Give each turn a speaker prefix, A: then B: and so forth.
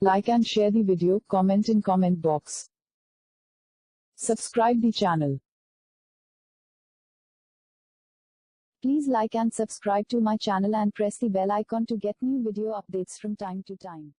A: Like and share the video, comment in comment box. Subscribe the channel. Please like and subscribe to my channel and press the bell icon to get new video updates from time to time.